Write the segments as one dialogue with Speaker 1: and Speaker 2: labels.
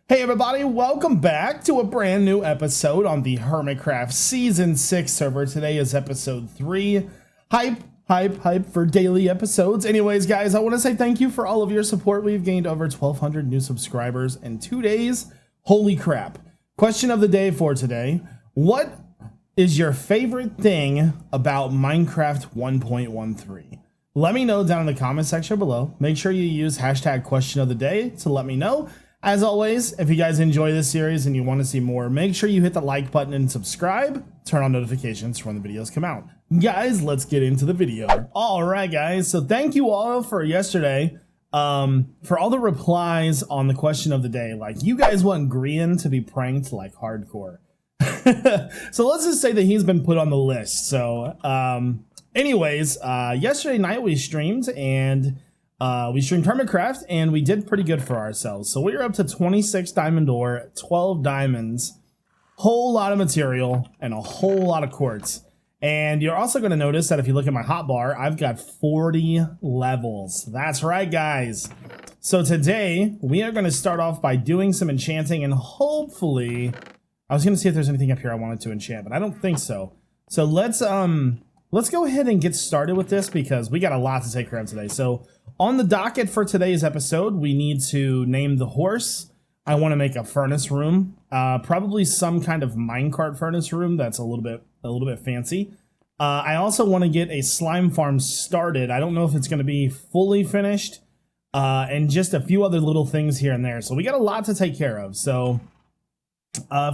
Speaker 1: Hey everybody, welcome back to a brand new episode on the Hermitcraft Season 6 server. Today is episode 3. Hype for daily episodes. Anyways, guys, I want to say thank you for all of your support. We've gained over 1,200 new subscribers in 2 days. Holy crap. Question of the day for today. What is your favorite thing about Minecraft 1.13? Let me know down in the comment section below. Make sure you use hashtag question of the day to let me know. As always, if you guys enjoy this series and you want to see more, make sure you hit the like button and subscribe. Turn on notifications for when the videos come out. Guys, let's get into the video. All right, guys. So thank you all for yesterday, for all the replies on the question of the day. Like, you guys want Grian to be pranked like hardcore. So let's just say that he's been put on the list. So, anyways, yesterday night we streamed and we streamed Hermitcraft and we did pretty good for ourselves. So we were up to 26 diamond ore, 12 diamonds, whole lot of material, and a whole lot of quartz. And you're also going to notice that if you look at my hotbar, I've got 40 levels. That's right, guys. So today we are going to start off by doing some enchanting and hopefully, I was going to see if there's anything up here I wanted to enchant, but I don't think so. So let's go ahead and get started with this because we got a lot to take care of today. So on the docket for today's episode, we need to name the horse. I want to make a furnace room, probably some kind of minecart furnace room that's a little bit fancy. I also want to get a slime farm started. I don't know if it's going to be fully finished, and just a few other little things here and there. So we got a lot to take care of. So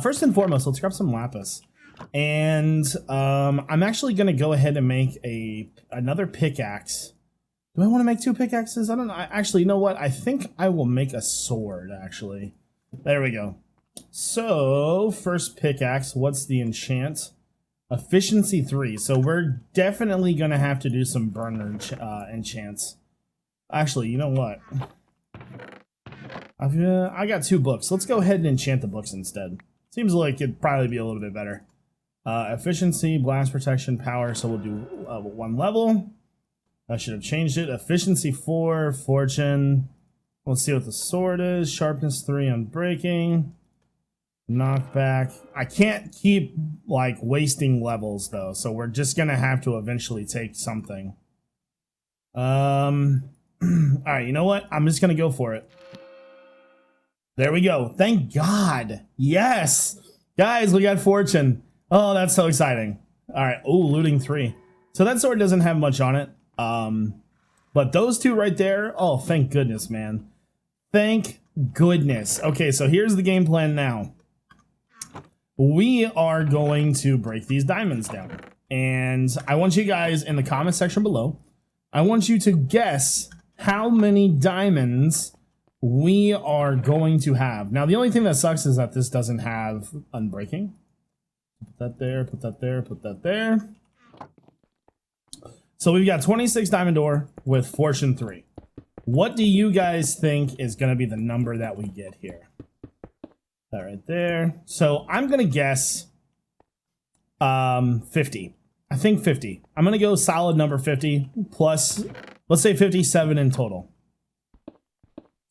Speaker 1: first and foremost, let's grab some lapis. And I'm actually going to go ahead and make another pickaxe. Do I want to make 2 pickaxes? I don't know. Actually, you know what? I think I will make a sword, actually. There we go. So, first pickaxe. What's the enchant? Efficiency 3. So, we're definitely going to have to do some burner enchants. Actually, you know what? I got 2 books. Let's go ahead and enchant the books instead. Seems like it'd probably be a little bit better. Efficiency, blast protection, power. So, we'll do 1 level. I should have changed it. Efficiency 4, fortune. Let's see what the sword is. Sharpness 3 on breaking. Knockback. I can't keep like wasting levels though, so we're just gonna have to eventually take something. Alright, you know what? I'm just gonna go for it. There we go. Thank God. Yes! Guys, we got fortune. Oh, that's so exciting. Alright, ooh, looting 3. So that sword doesn't have much on it. But those 2 right there, oh, thank goodness, man. Thank goodness. Okay, so here's the game plan now. We are going to break these diamonds down. And I want you guys in the comment section below, I want you to guess how many diamonds we are going to have. Now, the only thing that sucks is that this doesn't have unbreaking. Put that there, put that there, put that there. So we've got 26 diamond ore with fortune 3. What do you guys think is going to be the number that we get here? That right there. So I'm going to guess 50. I think 50. I'm going to go solid number 50 plus, let's say 57 in total.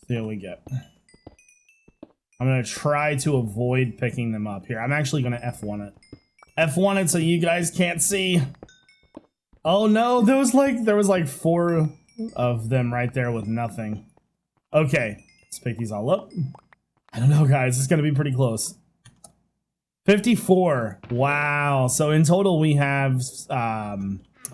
Speaker 1: See what we get. I'm going to try to avoid picking them up here. I'm actually going to F1 it. F1 it so you guys can't see. Oh no, there was like 4 of them right there with nothing. Okay, let's pick these all up. I don't know, guys. It's gonna be pretty close. 54. Wow. So in total we have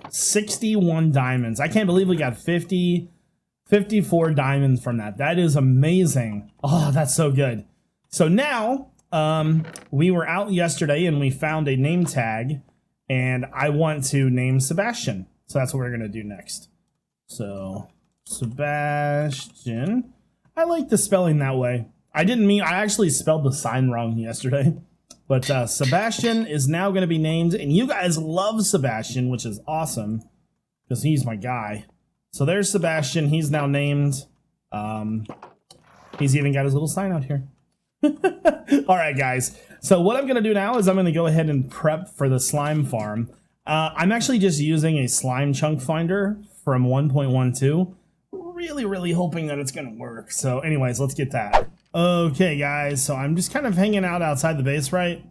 Speaker 1: 61 diamonds. I can't believe we got 54 diamonds from that. That is amazing. Oh, that's so good. So now, we were out yesterday and we found a name tag. And I want to name Sebastian. So that's what we're going to do next. So, Sebastian. I like the spelling that way. I actually spelled the sign wrong yesterday. But Sebastian is now going to be named. And you guys love Sebastian, which is awesome. Because he's my guy. So there's Sebastian. He's now named. He's even got his little sign out here. Alright, guys. So what I'm going to do now is I'm going to go ahead and prep for the slime farm. I'm actually just using a slime chunk finder from 1.12. Really hoping that it's going to work. So anyways, let's get that. Okay, guys, so I'm just kind of hanging out outside the base, right?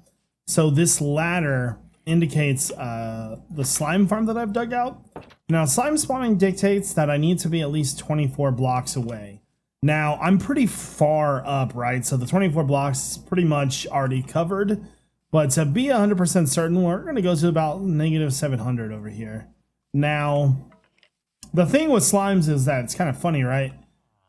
Speaker 1: So this ladder indicates the slime farm that I've dug out. Now, slime spawning dictates that I need to be at least 24 blocks away. Now, I'm pretty far up, right? So the 24 blocks is pretty much already covered. But to be 100% certain, we're going to go to about negative 700 over here. Now, the thing with slimes is that it's kind of funny, right?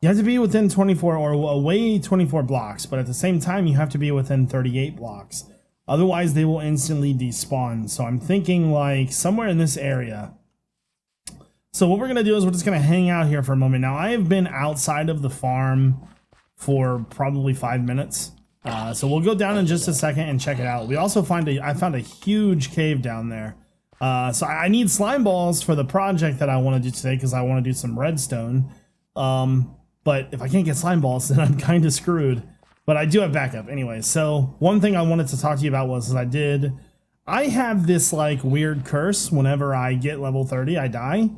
Speaker 1: You have to be within 24 or away 24 blocks, but at the same time, you have to be within 38 blocks. Otherwise, they will instantly despawn. So I'm thinking like somewhere in this area. So what we're going to do is we're just going to hang out here for a moment. Now, I have been outside of the farm for probably 5 minutes. So we'll go down in just a second and check it out. We also I found a huge cave down there. So I need slime balls for the project that I want to do today because I want to do some redstone. But if I can't get slime balls, then I'm kind of screwed. But I do have backup anyway. So one thing I wanted to talk to you about was I have this like weird curse. Whenever I get level 30, I die.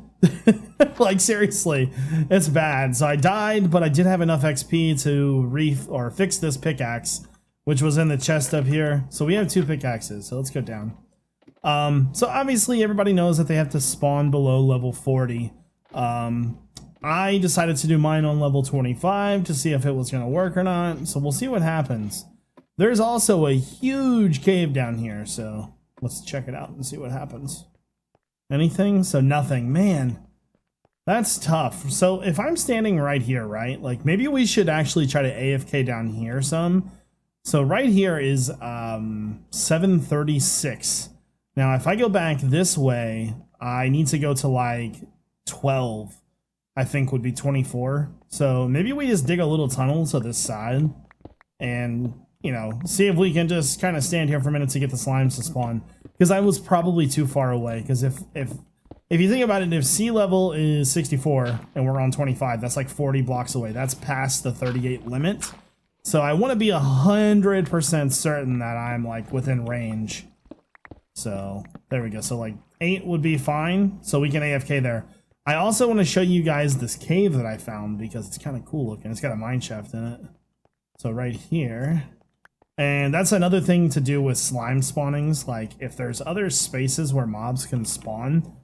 Speaker 1: Like seriously, it's bad. So I died, but I did have enough XP to fix this pickaxe, which was in the chest up here. So we have 2 pickaxes. So let's go down. So obviously everybody knows that they have to spawn below level 40. I decided to do mine on level 25 to see if it was going to work or not. So we'll see what happens. There's also a huge cave down here. So let's check it out and see what happens. Anything? So nothing. Man, that's tough. So if I'm standing right here, right? Like maybe we should actually try to AFK down here some. So right here is 736. Now if I go back this way, I need to go to like 12. I think would be 24. So maybe we just dig a little tunnel to this side and, you know, see if we can just kind of stand here for a minute to get the slimes to spawn. Because I was probably too far away. Because if you think about it, if sea level is 64 and we're on 25, that's like 40 blocks away. That's past the 38 limit. So I want to be 100% certain that I'm like within range. So there we go. So like 8 would be fine. So we can AFK there. I also want to show you guys this cave that I found because it's kind of cool looking. It's got a mine shaft in it. So right here. And that's another thing to do with slime spawnings. Like if there's other spaces where mobs can spawn,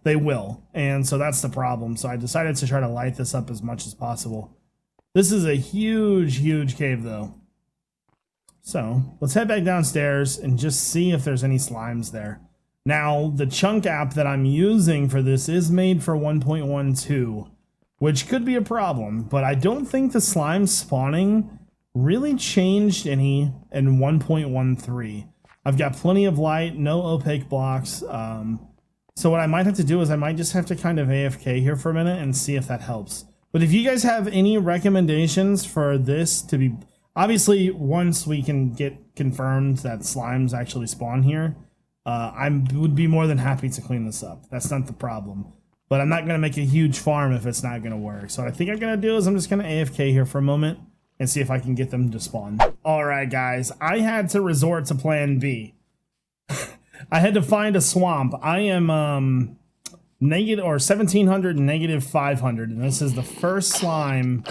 Speaker 1: they will. And so that's the problem. So I decided to try to light this up as much as possible. This is a huge, huge cave though. So let's head back downstairs and just see if there's any slimes there. Now, the chunk app that I'm using for this is made for 1.12, which could be a problem, but I don't think the slime spawning really changed any in 1.13. I've got plenty of light, no opaque blocks, so what I might have to do is I might just have to kind of AFK here for a minute and see if that helps. But if you guys have any recommendations for this to be... Obviously, once we can get confirmed that slimes actually spawn here, I would be more than happy to clean this up. That's not the problem. But I'm not going to make a huge farm if it's not going to work. So what I think I'm going to do is I'm just going to AFK here for a moment and see if I can get them to spawn. Alright guys, I had to resort to plan B. I had to find a swamp. I am negative or 1700 and negative 500. And this is the first slime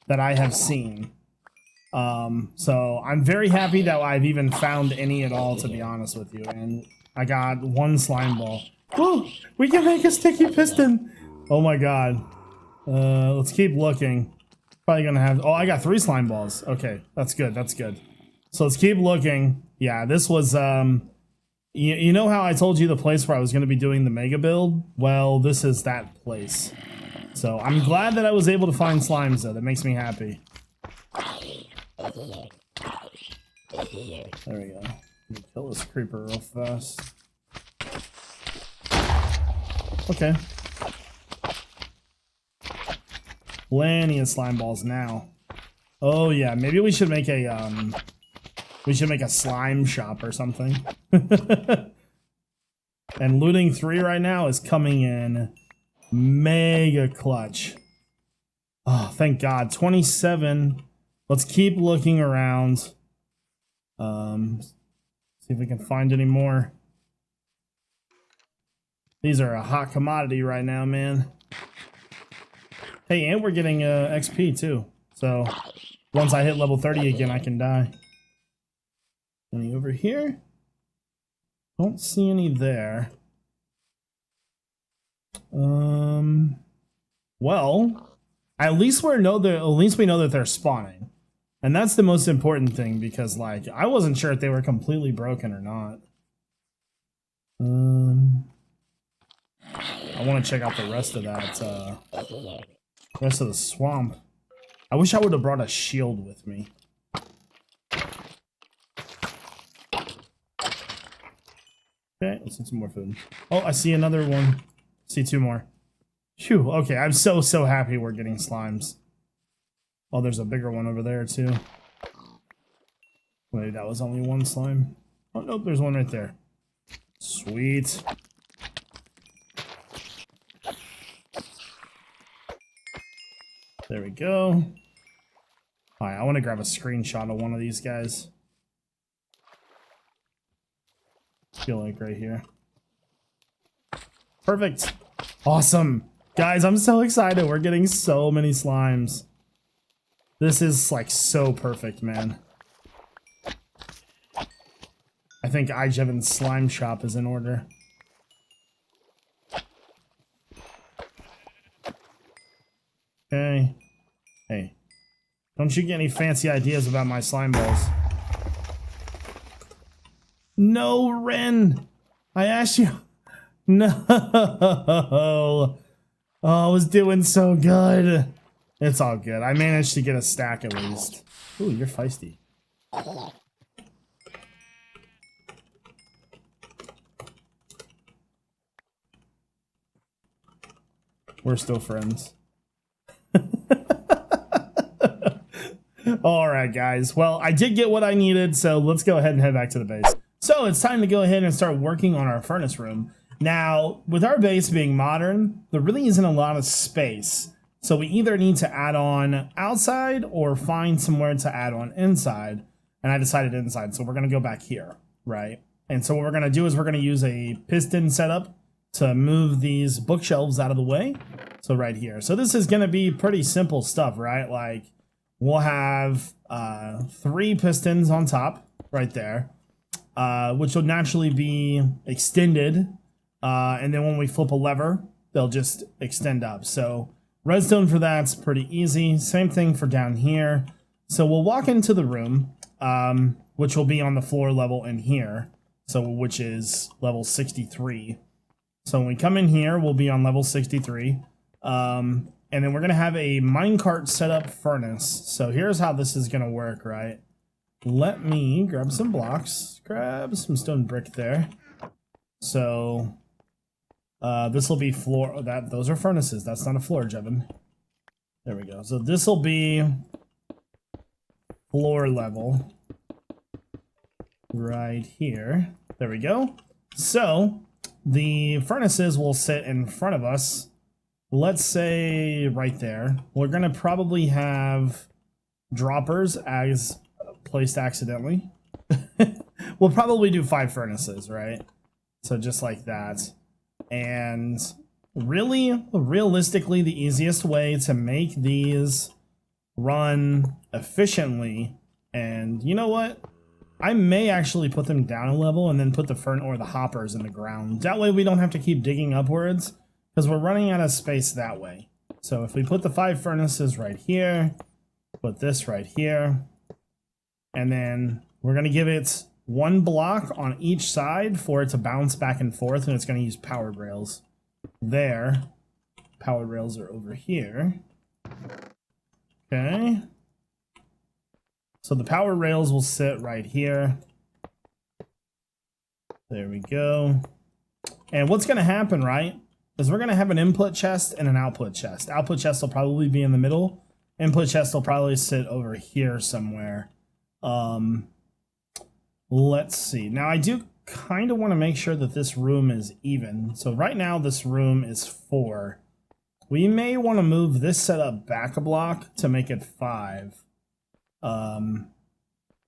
Speaker 1: that I have seen. So I'm very happy that I've even found any at all, to be honest with you. And I got 1 slime ball. Woo! We can make a sticky piston! Oh my god. Let's keep looking. Probably gonna have... Oh, I got 3 slime balls. Okay, that's good, that's good. So let's keep looking. Yeah, this was, you know how I told you the place where I was gonna be doing the mega build? Well, this is that place. So I'm glad that I was able to find slimes, though. That makes me happy. There we go. Let me kill this creeper real fast. Okay. Plenty of slime balls now. Oh yeah, maybe we should make a slime shop or something. And looting 3 right now is coming in mega clutch. Oh, thank God. 27. Let's keep looking around. See if we can find any more. These are a hot commodity right now, man. Hey, and we're getting XP too. So once I hit level 30 again, I can die. Any over here? Don't see any there. Well, at least we know that they're spawning. And that's the most important thing, because like I wasn't sure if they were completely broken or not. I want to check out the rest of that rest of the swamp. I wish I would have brought a shield with me. Okay, let's get some more food. Oh, I see another one. See two more. Phew, okay, I'm so happy we're getting slimes. Oh, there's a bigger one over there too. Wait, that was only one slime. Oh, nope, there's one right there. Sweet. There we go. Alright, I want to grab a screenshot of one of these guys. Feel like right here. Perfect. Awesome. Guys, I'm so excited. We're getting so many slimes. This is like so perfect, man. I think iJevin's slime shop is in order. Okay. Hey. Don't you get any fancy ideas about my slime balls? No, Ren! I asked you. No! Oh, I was doing so good. It's all good. I managed to get a stack at least. Ooh, you're feisty. We're still friends. Alright, guys. Well, I did get what I needed, so let's go ahead and head back to the base. So it's time to go ahead and start working on our furnace room. Now, with our base being modern, there really isn't a lot of space. So we either need to add on outside or find somewhere to add on inside. And I decided inside, so we're going to go back here, right? And so what we're going to do is we're going to use a piston setup to move these bookshelves out of the way. So right here. So this is going to be pretty simple stuff, right? Like we'll have 3 pistons on top right there, which will naturally be extended. And then when we flip a lever, they'll just extend up. So redstone for that's pretty easy. Same thing for down here. So we'll walk into the room, which will be on the floor level in here. So which is level 63. So when we come in here, we'll be on level 63. And then we're going to have a minecart setup furnace. So here's how this is going to work, right? Let me grab some blocks, grab some stone brick there. So this will be floor. Those are furnaces. That's not a floor, Jevin. There we go. So this will be floor level right here. There we go. So the furnaces will sit in front of us. Let's say right there. We're going to probably have droppers as placed accidentally. We'll probably do 5 furnaces, right? So just like that. And really, realistically, the easiest way to make these run efficiently, and you know what? I may actually put them down a level and then put the the hoppers in the ground. That way we don't have to keep digging upwards, because we're running out of space that way. So if we put the 5 furnaces right here, put this right here, and then we're going to give it 1 block on each side for it to bounce back and forth, and it's going to use powered rails. There. Powered rails are over here. Okay. So the power rails will sit right here. There we go. And what's going to happen, right, is we're going to have an input chest and an output chest. Output chest will probably be in the middle. Input chest will probably sit over here somewhere. Let's see. Now, I do kind of want to make sure that this room is even. So right now, this room is 4. We may want to move this setup back a block to make it 5.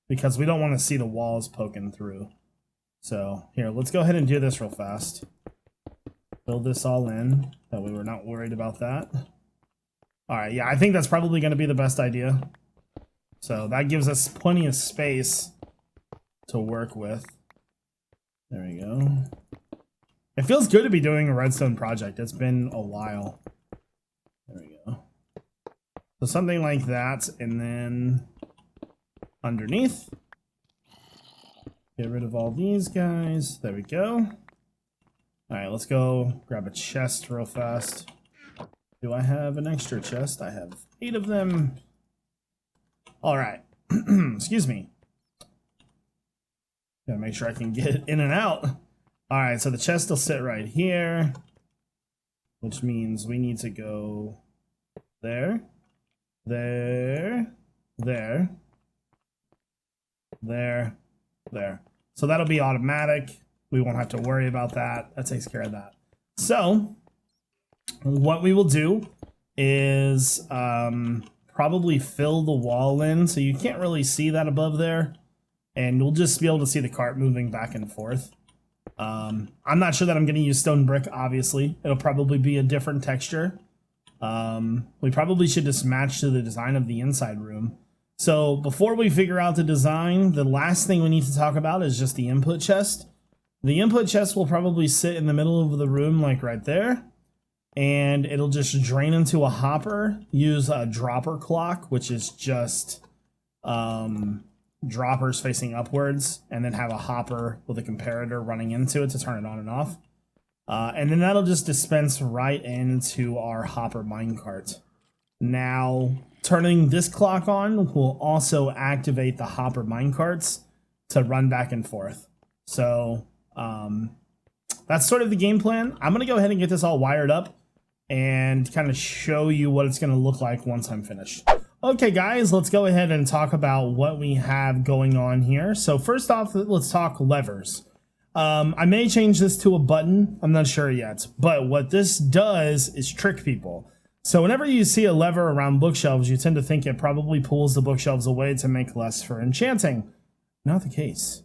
Speaker 1: Because we don't want to see the walls poking through. So here, let's go ahead and do this real fast. Build this all in. That way we're not worried about that. All right, yeah, I think that's probably going to be the best idea. So that gives us plenty of space to work with. There we go. It feels good to be doing a redstone project. It's been a while. There we go. So something like that, and then underneath, get rid of all these guys. There we go. All right, let's go grab a chest real fast. Do I have an extra chest? I have 8 of them. All right. Excuse me. Gotta make sure I can get in and out. All right, so the chest will sit right here, which means we need to go there, there, there, there, there. So that'll be automatic. We won't have to worry about that. That takes care of that. So what we will do is probably fill the wall in so you can't really see that above there, and we'll just be able to see the cart moving back and forth. I'm not sure that I'm going to use stone brick, obviously. It'll probably be a different texture. We probably should just match to the design of the inside room. So before we figure out the design, the last thing we need to talk about is just the input chest. The input chest will probably sit in the middle of the room, like right there. And it'll just drain into a hopper, use a dropper clock, which is just droppers facing upwards, and then have a hopper with a comparator running into it to turn it on and off. And then that'll just dispense right into our hopper minecart. Now, turning this clock on will also activate the hopper minecarts to run back and forth. So that's sort of the game plan. I'm going to go ahead and get this all wired up and kind of show you what it's going to look like once I'm finished. Okay guys, let's go ahead and talk about what we have going on here. So first off, let's talk levers. I may change this to a button, I'm not sure yet, but what this does is trick people. So whenever you see a lever around bookshelves, you tend to think it probably pulls the bookshelves away to make less for enchanting. Not the case.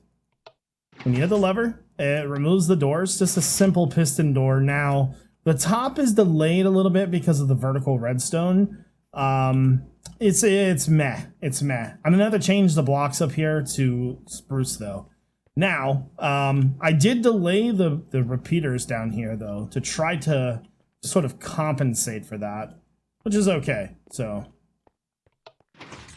Speaker 1: When you hit the lever, it removes the doors, just a simple piston door. Now, the top is delayed a little bit because of the vertical redstone. It's meh. It's meh. I'm gonna have to change the blocks up here to spruce though. Now, I did delay the repeaters down here though to try to sort of compensate for that, which is okay. So,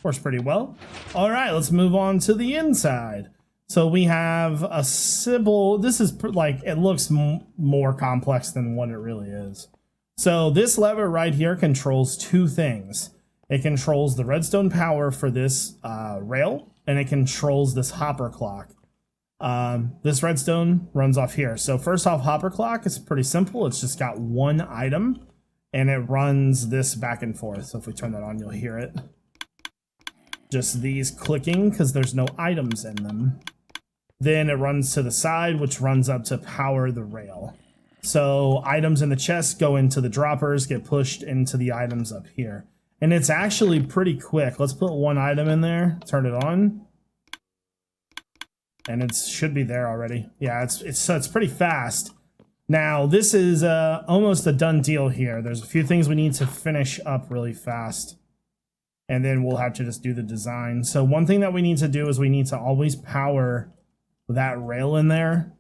Speaker 1: works pretty well. All right, let's move on to the inside. So we have a symbol. This is like, it looks more complex than what it really is. So this lever right here controls 2 things. It controls the redstone power for this rail, and it controls this hopper clock. This redstone runs off here. So first off, hopper clock is pretty simple. It's just got 1 item, and it runs this back and forth. So if we turn that on, you'll hear it. Just these clicking because there's no items in them. Then it runs to the side, which runs up to power the rail. So items in the chest go into the droppers, get pushed into the items up here. And it's actually pretty quick. Let's put 1 item in there, turn it on. And it should be there already. Yeah, it's pretty fast. Now, this is almost a done deal here. There's a few things we need to finish up really fast. And then we'll have to just do the design. So one thing that we need to do is we need to always power that rail in there.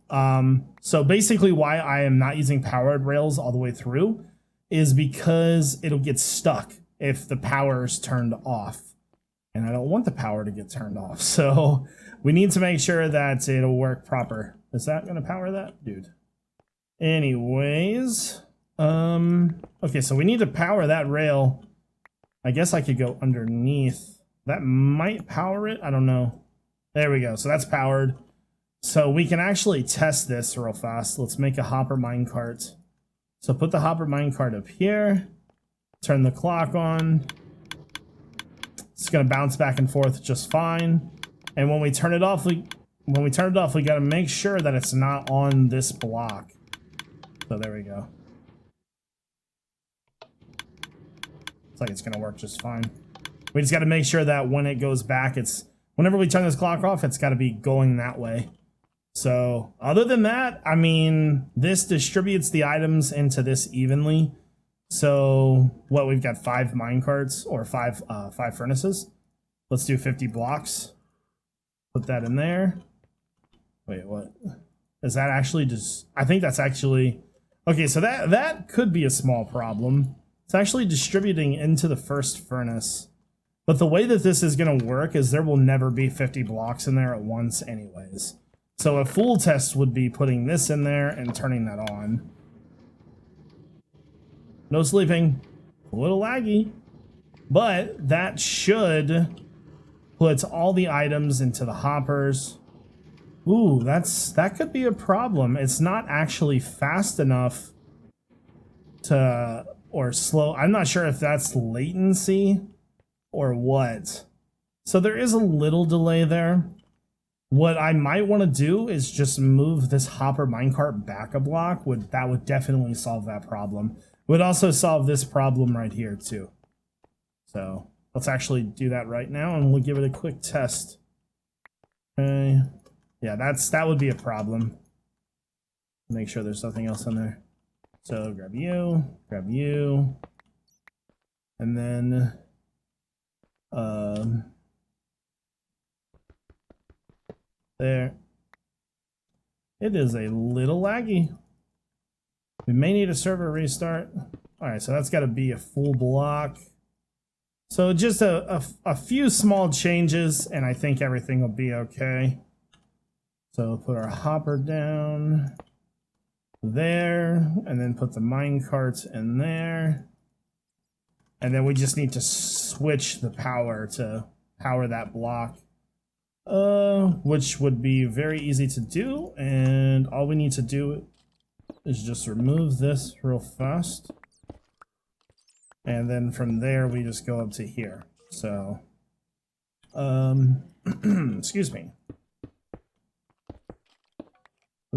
Speaker 1: So basically why I am not using powered rails all the way through is because it'll get stuck if the power is turned off. And I don't want the power to get turned off. So we need to make sure that it'll work proper. Is that going to power that? Dude. Anyways. Okay, so we need to power that rail. I guess I could go underneath. That might power it. I don't know. There we go. So that's powered. So we can actually test this real fast. Let's make a hopper minecart. So put the hopper minecart up here. Turn the clock on. It's going to bounce back and forth just fine. And when we turn it off, we got to make sure that it's not on this block. So there we go. Looks like it's going to work just fine. We just got to make sure that when it goes back, whenever we turn this clock off, it's got to be going that way. So other than that, I mean, this distributes the items into this evenly. So what, we've got 5 minecarts or five furnaces. Let's do 50 blocks. Put that in there. Wait, what? Is that actually just... I think that's actually... Okay, so that could be a small problem. It's actually distributing into the first furnace. But the way that this is going to work is there will never be 50 blocks in there at once anyways. So a full test would be putting this in there and turning that on. No sleeping. A little laggy. But that should put all the items into the hoppers. Ooh, that could be a problem. It's not actually fast enough to... or slow. I'm not sure if that's latency or what. So there is a little delay there. What I might want to do is just move this hopper minecart back a block. That would definitely solve that problem. Would also solve this problem right here too. So let's actually do that right now and we'll give it a quick test. Okay. Yeah, that would be a problem. Make sure there's nothing else in there. So grab you, and then there. It is a little laggy. We may need a server restart. All right, so that's got to be a full block. So just a few small changes, and I think everything will be okay. So put our hopper down there, and then put the mine carts in there. And then we just need to switch the power to power that block. Which would be very easy to do, and all we need to do is just remove this real fast. And then from there we just go up to here. So excuse me.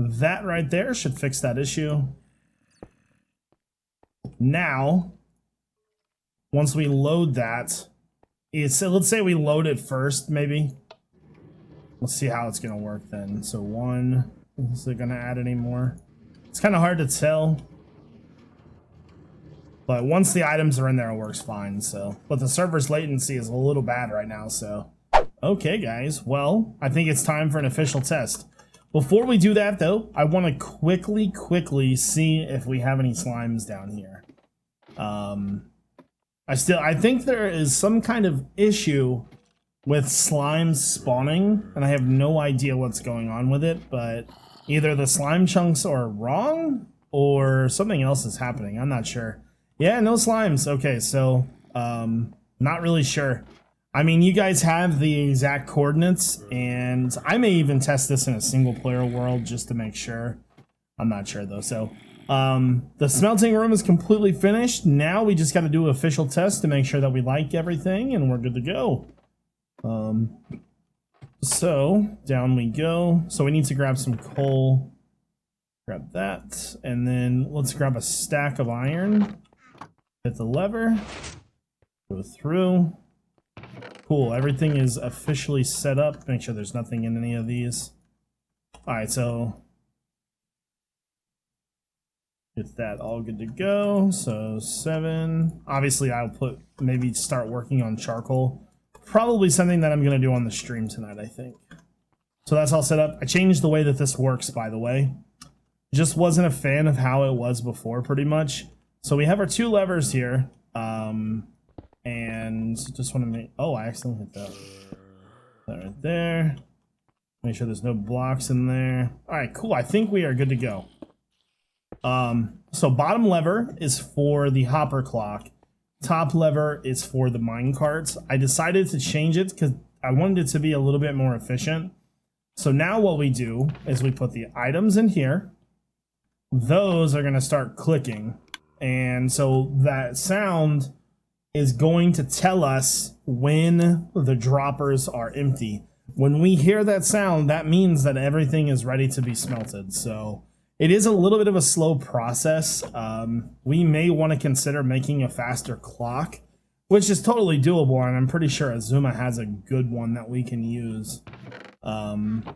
Speaker 1: That right there should fix that issue. Now, once we load that, let's say we load it first, maybe. Let's see how it's gonna work then. So 1, is it gonna add any more? It's kind of hard to tell. But once the items are in there, it works fine, so. But the server's latency is a little bad right now, so. Okay, guys, well, I think it's time for an official test. Before we do that, though, I want to quickly see if we have any slimes down here. I think there is some kind of issue with slimes spawning, and I have no idea what's going on with it, but either the slime chunks are wrong, or something else is happening. I'm not sure. Yeah, no slimes. Okay, so, not really sure. I mean, you guys have the exact coordinates, and I may even test this in a single-player world just to make sure. I'm not sure, though. So, the smelting room is completely finished. Now we just got to do an official test to make sure that we like everything, and we're good to go. So, down we go. So we need to grab some coal. Grab that, and then let's grab a stack of iron. Hit the lever. Go through. Cool, everything is officially set up. Make sure there's nothing in any of these. Alright, so get that all good to go. So 7. Obviously I'll maybe start working on charcoal. Probably something that I'm gonna do on the stream tonight, I think. So that's all set up. I changed the way that this works, by the way. Just wasn't a fan of how it was before, pretty much. So we have our 2 levers here. And just want to make... Oh, I accidentally hit that. That right there. Make sure there's no blocks in there. Alright, cool. I think we are good to go. So bottom lever is for the hopper clock. Top lever is for the mine carts. I decided to change it because I wanted it to be a little bit more efficient. So now what we do is we put the items in here. Those are going to start clicking. And so that sound is going to tell us when the droppers are empty. When we hear that sound, that means that everything is ready to be smelted. So it is a little bit of a slow process. We may want to consider making a faster clock, which is totally doable, and I'm pretty sure Azuma has a good one that we can use. But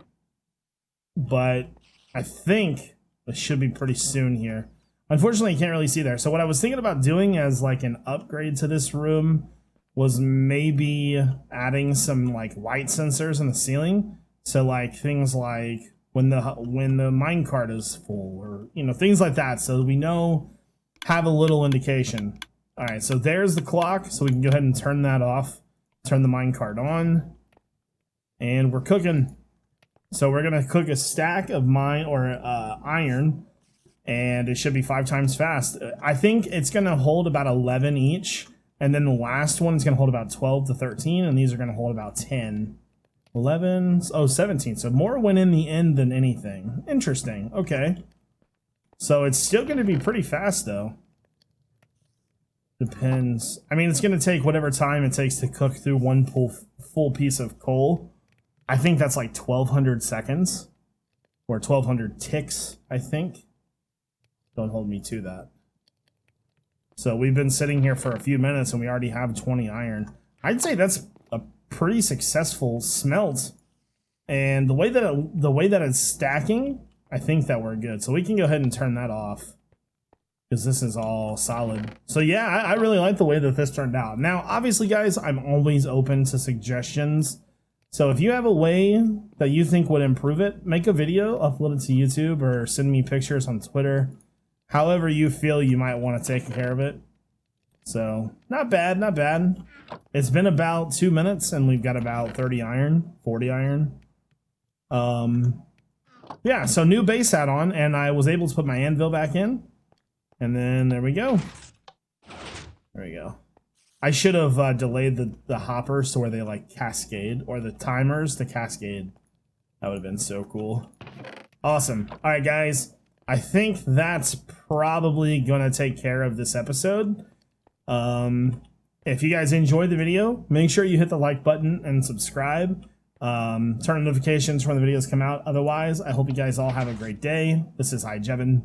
Speaker 1: I think it should be pretty soon here. Unfortunately, you can't really see there. So what I was thinking about doing as like an upgrade to this room was maybe adding some like light sensors in the ceiling. So like things like when the minecart is full, or you know, things like that, so we know, have a little indication. All right, so there's the clock, so we can go ahead and turn that off, turn the minecart on, and we're cooking. So we're gonna cook a stack of iron, and it should be 5 times fast. I think it's gonna hold about 11 each, and then the last one is gonna hold about 12 to 13, and these are gonna hold about 10. 11, oh, 17. So more went in the end than anything. Interesting. Okay. So it's still going to be pretty fast, though. Depends. I mean, it's going to take whatever time it takes to cook through one full piece of coal. I think that's like 1,200 seconds. Or 1,200 ticks, I think. Don't hold me to that. So we've been sitting here for a few minutes and we already have 20 iron. I'd say that's a pretty successful smelt, and the way that it's stacking, I think that we're good. So we can go ahead and turn that off because this is all solid. So yeah, I really like the way that this turned out. Now, obviously, guys, I'm always open to suggestions. So if you have a way that you think would improve it, make a video, upload it to YouTube, or send me pictures on Twitter. However you feel you might want to take care of it. So not bad, not bad. It's been about 2 minutes and we've got about 30 iron, 40 iron. Yeah, so new base add-on, and I was able to put my anvil back in. And then there we go. There we go. I should have delayed the hoppers to where they like cascade, or the timers to cascade. That would have been so cool. Awesome. All right, guys. I think that's probably going to take care of this episode. If you guys enjoyed the video, make sure you hit the like button and subscribe. Turn on notifications when the videos come out. Otherwise, I hope you guys all have a great day. This is iJevin.